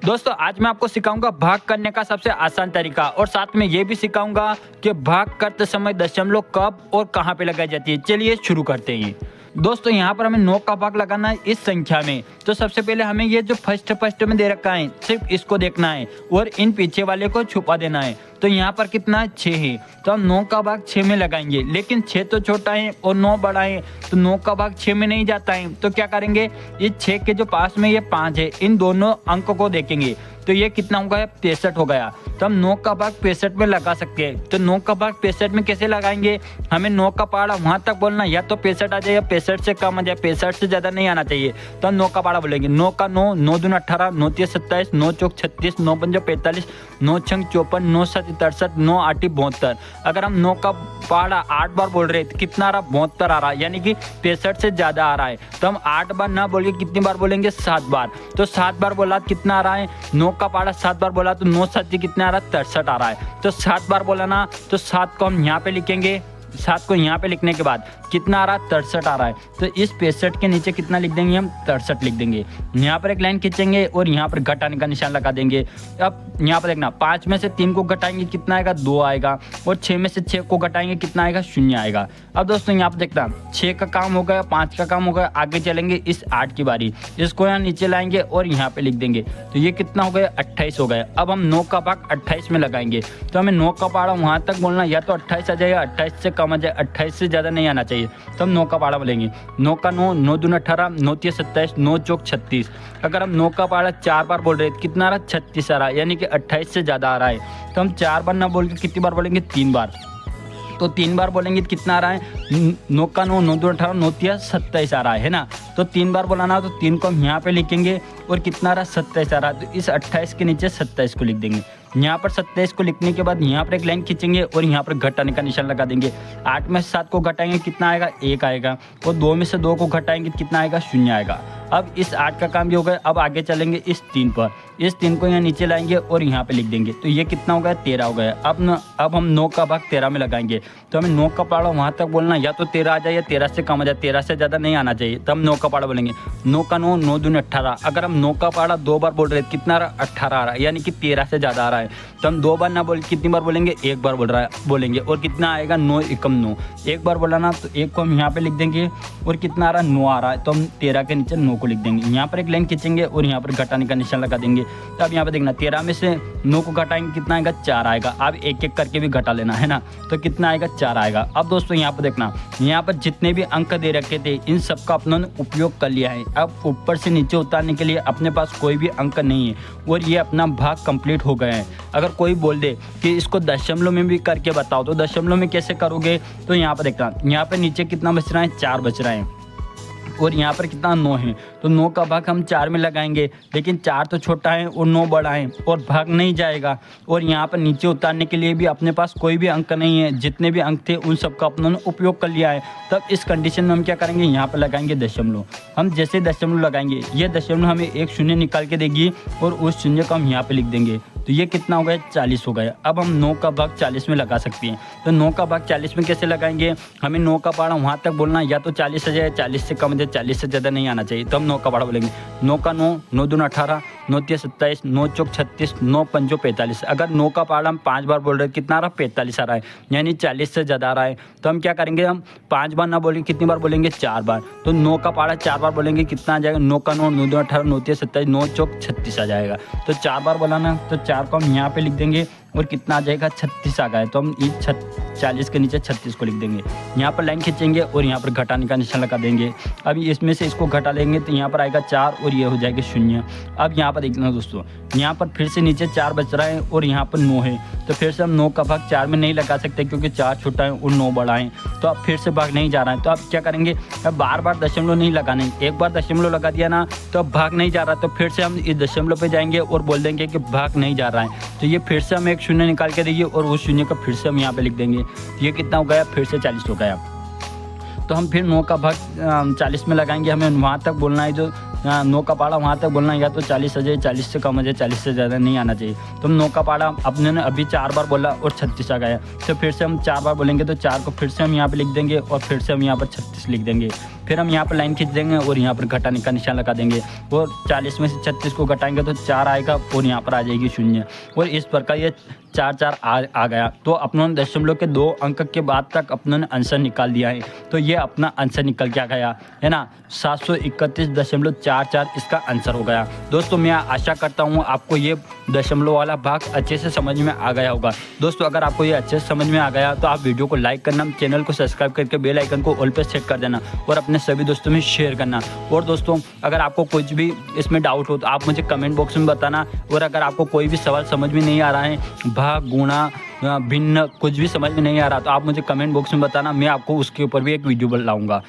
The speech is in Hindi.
दोस्तों आज मैं आपको सिखाऊंगा भाग करने का सबसे आसान तरीका और साथ में ये भी सिखाऊंगा कि भाग करते समय दशमलव कब और कहां पे लगाई जाती है। चलिए शुरू करते हैं। दोस्तों यहाँ पर हमें 9 का भाग लगाना है इस संख्या में। तो सबसे पहले हमें ये जो फर्स्ट में दे रखा है सिर्फ इसको देखना है और इन पीछे वाले को छुपा देना है। तो यहाँ पर कितना है 6 है, तो हम 9 का भाग 6 में लगाएंगे, लेकिन 6 तो छोटा है और 9 बड़ा है, तो 9 का भाग 6 में नहीं जाता है। तो क्या करेंगे, इस 6 के जो पास में ये 5 है, इन दोनों अंक को देखेंगे तो ये कितना हो गया 65 हो गया। तो हम 9 का भाग 65 में लगा सकते हैं। तो 9 का भाग 65 में कैसे लगाएंगे, हमें 9 का पहाड़ा वहां तक बोलना, या तो 65 आ जाए या 65 से कम आ जाए, 65 से ज्यादा नहीं आना चाहिए। तो हम 9 का पहाड़ा बोलेंगे, 9 का 9, 9 दूनी 18, 9 तीस 27, 9 चौक 36, 9 पंजे 45, 9 छंग 54, 9 सात 63, 9 आठ 72। अगर हम 9 का पहाड़ा 8 बार बोल रहे तो कितना आ रहा 72 आ रहा है, यानी कि 65 से ज्यादा आ रहा है। तो हम 8 बार ना बोल के कितनी बार बोलेंगे 7 बार। तो 7 बार बोला कितना आ रहा है, 9 का पहाड़ा 7 बार बोला तो 9 7 कितना आ रहा है 63 आ रहा है। तो 7 बार बोला ना, तो 7 को हम यहाँ पे लिखेंगे, 7 को यहाँ पे लिखने के बाद कितना आ रहा है 63 आ रहा है। तो इस 65 के नीचे कितना लिख देंगे, हम 63 लिख देंगे। यहाँ पर एक लाइन खींचेंगे और यहाँ पर घटाने का निशान लगा देंगे। अब यहाँ पर देखना 5 में से 3 को घटाएंगे कितना आएगा 2 आएगा, और 6 में से 6 को घटाएंगे कितना आएगा 0 आएगा। अब दोस्तों यहाँ पर देखना 6 का काम हो गया, 5 का काम हो गया, आगे चलेंगे इस 8 की बारी, इसको यहाँ नीचे लाएंगे और यहाँ पे लिख देंगे। तो ये कितना हो गया 28 हो गया। अब हम 9 का भाग 28 में लगाएंगे, तो हमें 9 का पहाड़ा वहाँ तक बोलना, या तो 28 आ जाएगा, 28 से कम आ जाए, 28 से ज़्यादा नहीं आना चाहिए। तो हम 9 का पहाड़ा बोलेंगे, 9 का 9, 9 दूनी 18, 9 तीस 27, 9 चौक 36। अगर हम 9 का पहाड़ा 4 बार बोल रहे हैं कितना आ रहा है 36 आ रहा है, यानी कि 28 से ज़्यादा आ रहा है। तो हम 4 बार ना बोल के कितनी बार बोलेंगे 3 बार। तो 3 बार बोलेंगे तो कितना आ रहा है, 9 का 9, 9 दूनी 18, 9 तीस 27 आ रहा है ना। तो 3 बार बोलाना, तो 3 को हम यहाँ पे लिखेंगे और कितना आ रहा है 27 आ रहा है। तो इस 28 के नीचे 27 को लिख देंगे। यहाँ पर 27 को लिखने के बाद यहाँ पर एक लाइन खींचेंगे और यहाँ पर घटाने का निशान लगा देंगे। 8 में से 7 को घटाएंगे कितना आएगा 1 आएगा, और 2 में से 2 को घटाएंगे कितना आएगा 0 आएगा। अब इस 8 का काम ये हो गया। अब आगे चलेंगे इस 3 पर, इस 3 को यहाँ नीचे लाएंगे और यहाँ पे लिख देंगे। तो ये कितना हो गया 13 हो गया। अब हम 9 का भाग 13 में लगाएंगे, तो हमें 9 का पहाड़ा वहाँ तक बोलना, या तो 13 आ जाए या 13 से कम आ जाए, 13 से ज़्यादा नहीं आना चाहिए। तो हम 9 का पहाड़ा बोलेंगे, 9 का 9, 9 दूनी 18। अगर हम 9 का पहाड़ा 2 बार बोल रहे हैं कितना आ रहा है 18 आ रहा है, यानी कि 13 से ज़्यादा आ रहा है। तो हम 2 बार ना बोल कितनी बार बोलेंगे 1 बार बोलेंगे, और कितना आएगा 9 एकम 9। 1 बार बोला ना, तो 1 को हम यहाँ पे लिख देंगे और कितना आ रहा है 9 आ रहा है। तो हम 13 के नीचे 9 को लिख देंगे। यहाँ पर एक लाइन खींचेंगे और यहाँ पर घटाने का निशान लगा देंगे। तो अब यहाँ पे देखना 13 में से 9 को घटाएंगे कितना आएगा 4 आएगा। अब एक एक करके भी घटा लेना है ना, तो कितना आएगा 4 आएगा। अब दोस्तों यहाँ पर देखना, यहाँ पर जितने भी अंक दे रखे थे इन सबका अपनों ने उपयोग कर लिया है। अब ऊपर से नीचे उतारने के लिए अपने पास कोई भी अंक नहीं है और ये अपना भाग कंप्लीट हो गया है। अगर कोई बोल दे कि इसको दशमलव में भी करके बताओ, तो दशमलव में कैसे करोगे, तो यहाँ पर देखना, यहाँ पर नीचे कितना बच रहा है 4 बच रहा है, और यहाँ पर कितना 9 है। तो 9 का भाग हम 4 में लगाएंगे, लेकिन 4 तो छोटा है और 9 बड़ा है और भाग नहीं जाएगा। और यहाँ पर नीचे उतारने के लिए भी अपने पास कोई भी अंक नहीं है, जितने भी अंक थे उन सबका अपनों ने उपयोग कर लिया है। तब इस कंडीशन में हम क्या करेंगे, यहाँ पर लगाएंगे दशमलव। हम जैसे दशमलव लगाएंगे ये दशमलव हमें एक शून्य निकाल के देगी और उस शून्य को हम यहाँ पर लिख देंगे। तो ये कितना हो गया 40 हो गया। अब हम 9 का भाग 40 में लगा सकते हैं। तो 9 का भाग 40 में कैसे लगाएंगे, हमें 9 का पहाड़ा वहाँ तक बोलना, या तो 40 आ जाए, 40 से कम आ जाए, 40 से ज़्यादा नहीं आना चाहिए। तो हम 9 का पहाड़ा बोलेंगे, 9 का 9, 9 दूनी 18, 9 तीस 27, 9 चौक 36, 9 पंजो 45। अगर 9 का पहाड़ा हम 5 बार बोल रहे हैं कितना आ रहा है 45 आ रहा है, यानी 40 से ज़्यादा आ रहा है। तो हम क्या करेंगे, हम 5 बार ना बोलेंगे, कितनी बार बोलेंगे 4 बार। तो 9 का पहाड़ा 4 बार बोलेंगे कितना आ जाएगा, 9 का 9, 9 दूनी 18, 9 तीस 27, 9 चौक 36 आ जाएगा। तो 4 बार बोलाना, तो 4 को हम यहाँ पे लिख देंगे और कितना आ जाएगा 36 आ गया। तो हम इस 40 के नीचे 36 को लिख देंगे। यहाँ पर लाइन खींचेंगे और यहाँ पर घटाने का निशान लगा देंगे। अभी इसमें से इसको घटा लेंगे तो यहाँ पर आएगा 4 और ये हो जाएगा 0। अब यहाँ पर देखना दोस्तों, यहाँ पर फिर से नीचे 4 बच रहा है और यहाँ पर 9 है। तो फिर से हम 9 का भाग 4 में नहीं लगा सकते क्योंकि 4 छोटा है और 9 बड़ा है। तो अब फिर से भाग नहीं जा रहा है। तो अब क्या करेंगे, अब बार बार दशमलव नहीं लगाना है। एक बार दशमलव लगा दिया ना, तो अब भाग नहीं जा रहा, तो फिर से हम इस दशमलव पे जाएंगे और बोल देंगे कि भाग नहीं जा रहा है। तो ये फिर से हम एक शून्य निकाल के देंगे और उस शून्य का फिर से हम यहाँ पे लिख देंगे। तो ये कितना हो गया, फिर से 40 हो गया। तो हम फिर 9 का भाग 40 में लगाएंगे। हमें वहाँ तक बोलना है, जो 9 का पहाड़ा वहाँ तक बोलना है, या तो 40 आ जाए, 40 से कम आ जाए, 40 से ज़्यादा नहीं आना चाहिए। तो हम 9 का पहाड़ा अपने ने अभी 4 बार बोला और 36 आ गया। तो फिर से हम 4 बार बोलेंगे, तो 4 को फिर से हम यहाँ पे लिख देंगे और फिर से हम यहाँ पर 36 लिख देंगे। फिर हम यहाँ पर लाइन खींच देंगे और यहाँ पर घटाने का निशान लगा देंगे और 40 में से 36 को घटाएंगे तो 4 आएगा और यहाँ पर आ जाएगी 0 और इस प्रकार ये 4 आ गया। तो अपनों ने दशमलव के 2 अंक के बाद तक अपनों ने आंसर निकाल दिया है। तो ये अपना आंसर निकल के आ गया है ना, 731.44 इसका आंसर हो गया। दोस्तों मैं आशा करता हूँ आपको ये दशमलव वाला भाग अच्छे से समझ में आ गया होगा। दोस्तों अगर आपको ये अच्छे से समझ में आ गया तो आप वीडियो को लाइक करना, चैनल को सब्सक्राइब करके बेल आइकन को ऑल पे सेट कर देना और अपने सभी दोस्तों में शेयर करना। और दोस्तों अगर आपको कुछ भी इसमें डाउट हो तो आप मुझे कमेंट बॉक्स में बताना। और अगर आपको कोई भी सवाल समझ में नहीं आ रहा है, भाग, गुणा, भिन्न कुछ भी समझ में नहीं आ रहा तो आप मुझे कमेंट बॉक्स में बताना, मैं आपको उसके ऊपर भी एक वीडियो लाऊंगा।